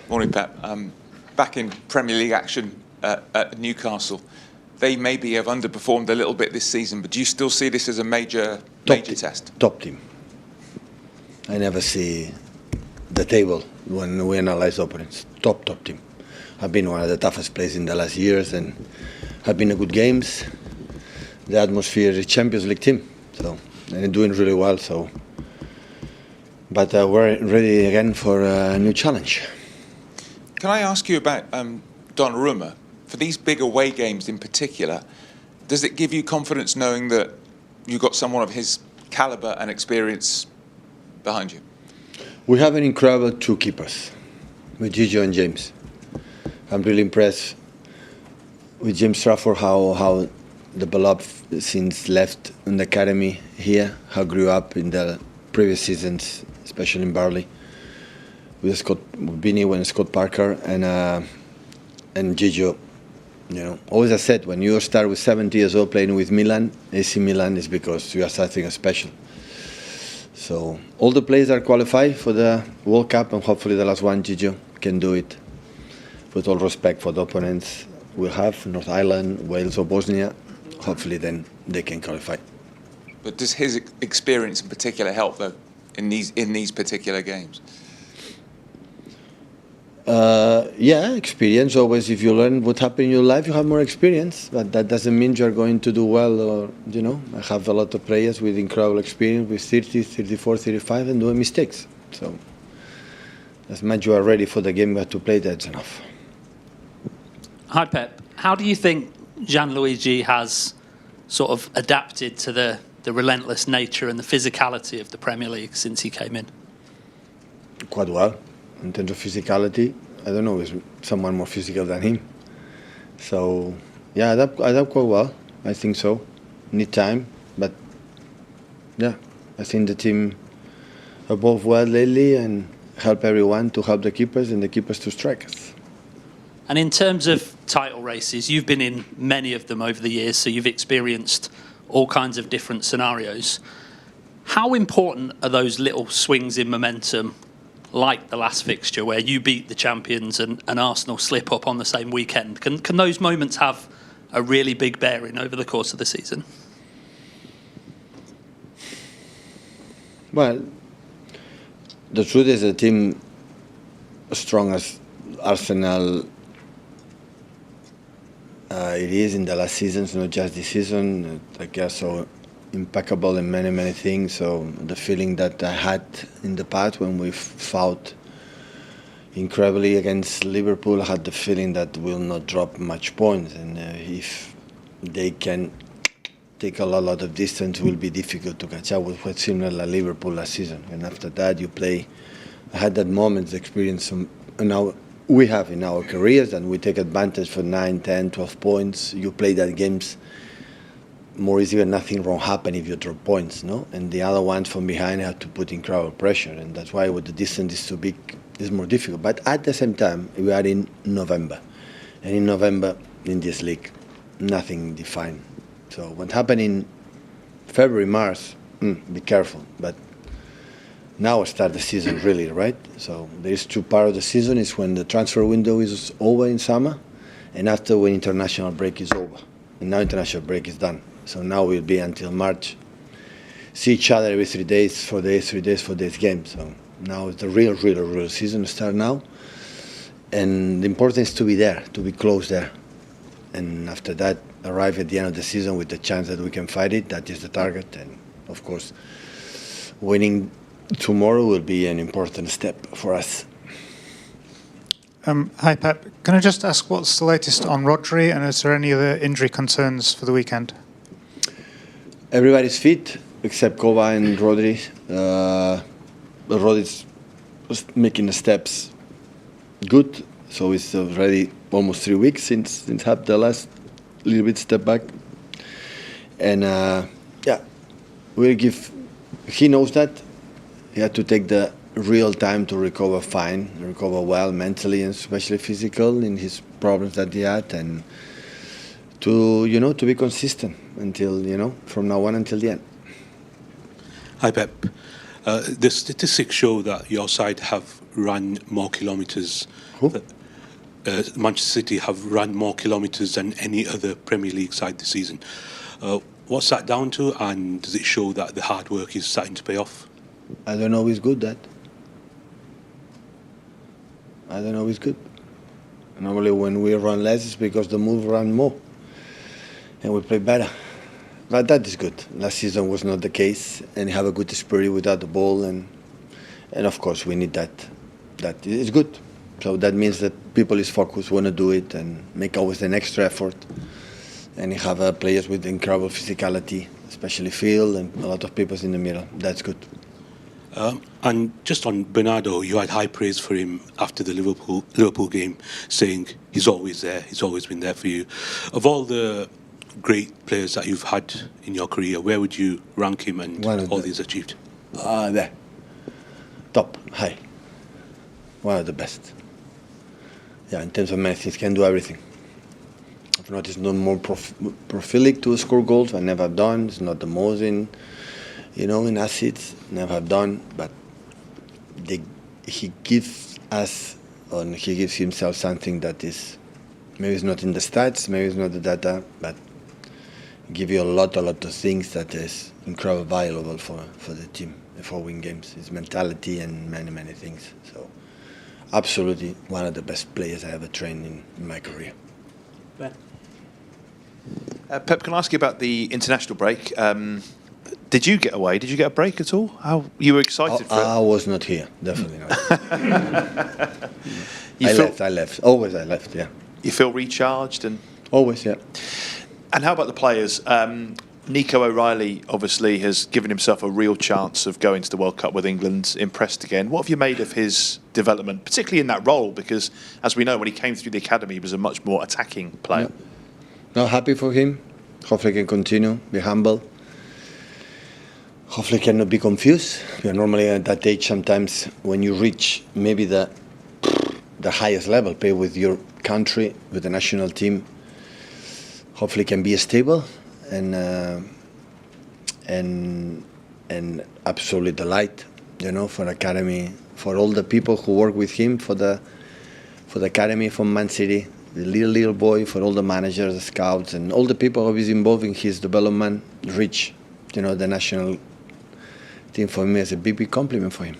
Morning, Pep. Back in Premier League action at Newcastle, they maybe have underperformed a little bit this season, but do you still see this as a major test? Top team. I never see the table when we analyze opponents. Top team. Have been one of the toughest players in the last years and have been a good games. The atmosphere is Champions League team, so and they're doing really well. So, but we're ready again for a new challenge. Can I ask you about Donnarumma? For these big away games in particular, does it give you confidence knowing that you've got someone of his calibre and experience behind you? We have an incredible two keepers, with Gigi and James. I'm really impressed with James Trafford, how developed since left in the academy here, how grew up in the previous seasons, especially in Barley, with Bini and Scott Parker and Gigi. You know, always I said, when you start with 70 years old playing with Milan, AC Milan, is because you are something special. So all the players are qualified for the World Cup, and hopefully the last one, Gigi, can do it. With all respect for the opponents we have, North Ireland, Wales or Bosnia, hopefully then they can qualify. But does his experience in particular help, though, in these particular games? Yeah, experience. Always, if you learn what happened in your life, you have more experience. But that doesn't mean you're going to do well. Or, you know, I have a lot of players with incredible experience, with 30, 34, 35, and doing mistakes. So, as much you are ready for the game you have to play, that's enough. Hi, Pep. How do you think Gianluigi has sort of adapted to the relentless nature and the physicality of the Premier League since he came in? Quite well. In terms of physicality, I don't know, is someone more physical than him. So, yeah, I adapt quite well. I think so. Need time, but yeah, I think the team evolved well lately and help everyone to help the keepers and the keepers to strike us. And in terms of title races, you've been in many of them over the years, so you've experienced all kinds of different scenarios. How important are those little swings in momentum, like the last fixture where you beat the champions and Arsenal slip up on the same weekend? Can those moments have a really big bearing over the course of the season? Well, the truth is a team as strong as Arsenal it is in the last seasons, not just this season. I guess so impeccable in many things. So the feeling that I had in the past when we fought incredibly against Liverpool, I had the feeling that we'll not drop much points, and if they can take a lot of distance, it will be difficult to catch up with what's similar like Liverpool last season. And after that, you play. I had that moment, the experience we have in our careers, and we take advantage for 9, 10, 12 points. You play that games more easy when nothing wrong happen if you drop points, no? And the other ones from behind have to put incredible pressure, and that's why when the distance is too big, it's more difficult. But at the same time, we are in November, and in November, in this league, nothing defined. So what happened in February, March, be careful. But now start the season really, right? So there is two parts of the season. Is when the transfer window is over in summer, and after when international break is over. And now international break is done. So now we'll be until March. See each other every 3 days, 4 days, 3 days, 4 days game. So now it's the real season start now. And the important is to be there, to be close there. And after that, arrive at the end of the season with the chance that we can fight it. That is the target. And of course, winning tomorrow will be an important step for us. Hi, Pep. Can I just ask what's the latest on Rodri, and is there any other injury concerns for the weekend? Everybody's fit except Kova and Rodri. Rodri's making the steps good, so it's already almost 3 weeks since had the last little bit step back. And yeah, we'll give. He knows that. He had to take the real time to recover fine, recover well mentally and especially physical in his problems that he had, and to be consistent until from now on until the end. Hi Pep. The statistics show that your side have ran more kilometres. Who? Manchester City have run more kilometres than any other Premier League side this season. What's that down to, and does it show that the hard work is starting to pay off? I don't know it's good, that. I don't know it's good. Normally when we run less, it's because the move run more. And we play better. But that is good. Last season was not the case, and have a good spirit without the ball, and of course we need that. That is good. So that means that people is focused, want to do it, and make always an extra effort. And you have players with incredible physicality, especially Phil and a lot of people in the middle. That's good. And just on Bernardo, you had high praise for him after the Liverpool game, saying he's always there, he's always been there for you. Of all the great players that you've had in your career, where would you rank him and all he's achieved? There. Top, high. One of the best. Yeah, in terms of many things, can do everything. I've noticed no more prolific to score goals. I never have done. It's not the most in assists. Never have done. But he gives us, or he gives himself something that is, maybe it's not in the stats, maybe it's not the data, but give you a lot of things that is incredibly valuable for the team, for win games. It's mentality and many things. So absolutely one of the best players I ever trained in my career. Ben. Pep, can I ask you about the international break? Did you get away? Did you get a break at all? How you were excited for it? I was not here, definitely not. I left. Always I left, yeah. You feel recharged and always, yeah. And how about the players? Nico O'Reilly obviously has given himself a real chance of going to the World Cup with England, impressed again. What have you made of his development, particularly in that role? Because, as we know, when he came through the academy, he was a much more attacking player. No, happy for him. Hopefully he can continue, be humble. Hopefully he cannot be confused. You're normally at that age sometimes when you reach maybe the highest level, play with your country, with the national team. Hopefully can be stable and absolutely delight, for academy, for all the people who work with him, for the academy from Man City, the little boy, for all the managers, the scouts, and all the people who is involved in his development, reach, the national team. For me is a big compliment for him.